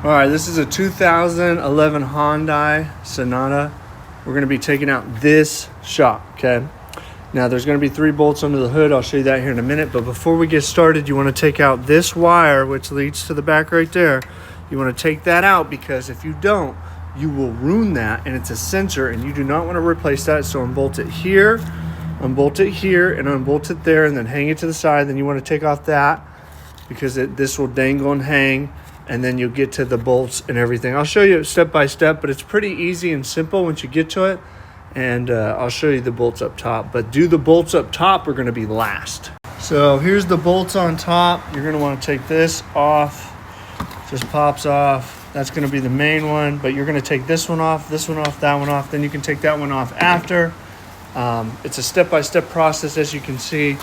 All right, this is a 2011 Hyundai Sonata. We're going to be taking out this shock, okay? Now, there's going to be 3 bolts under the hood. I'll show you that here in a minute. But before we get started, you want to take out this wire, which leads to the back right there. You want to take that out because if you don't, you will ruin that, and it's a sensor, and you do not want to replace that. So unbolt it here, and unbolt it there, and then hang it to the side. Then you want to take off that because this will dangle and hang, and then you'll get to the bolts and everything. I'll show you step by step, but it's pretty easy and simple once you get to it. And I'll show you the bolts up top, but the bolts up top are going to be last. So here's the bolts on top. You're going to want to take this off. Just pops off. That's going to be the main one, but you're going to take this one off, that one off. Then you can take that one off after. It's a step-by-step process, as you can see,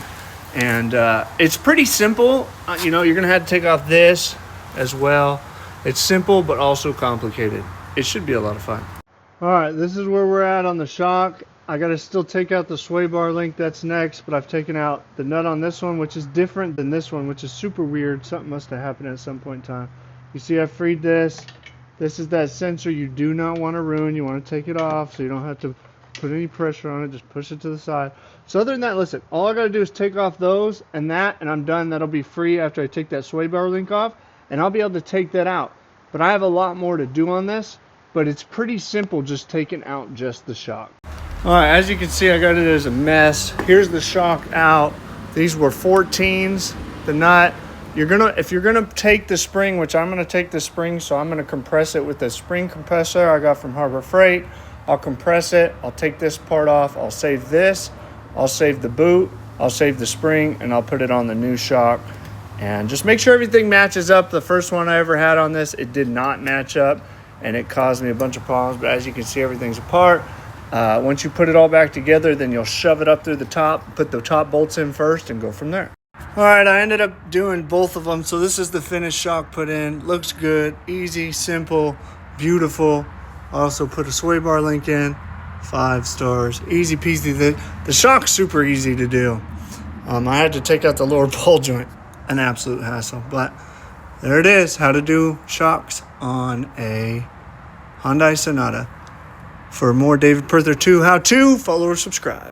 and it's pretty simple. You're going to have to take off this as well. It's simple but also complicated. It should be a lot of fun. All right, this is where we're at on the shock. I got to still take out the sway bar link. That's next, but I've taken out the nut on this one, which is different than this one, which is super weird. Something must have happened at some point in time. You see I freed this. This is that sensor you do not want to ruin. You want to take it off so you don't have to put any pressure on it. Just push it to the side. So other than that, listen, all I got to do is take off those and that, and I'm done. That'll be free after I take that sway bar link off, and I'll be able to take that out. But I have a lot more to do on this, but it's pretty simple just taking out just the shock. All right, as you can see, I got it as a mess. Here's the shock out. These were 14s, the nut. If you're gonna take the spring, which I'm gonna take the spring, so I'm gonna compress it with the spring compressor I got from Harbor Freight. I'll compress it, I'll take this part off, I'll save this, I'll save the boot, I'll save the spring, and I'll put it on the new shock. And just make sure everything matches up. The first one I ever had on this, it did not match up, and it caused me a bunch of problems, but as you can see, everything's apart. Once you put it all back together, then you'll shove it up through the top, put the top bolts in first, and go from there. All right, I ended up doing both of them. So this is the finished shock put in. Looks good, easy, simple, beautiful. Also put a sway bar link in, 5 stars, easy peasy. The shock's super easy to do. I had to take out the lower ball joint, an absolute hassle. But there it is, how to do shocks on a Hyundai Sonata. For more David Perther 2 how to, follow or subscribe.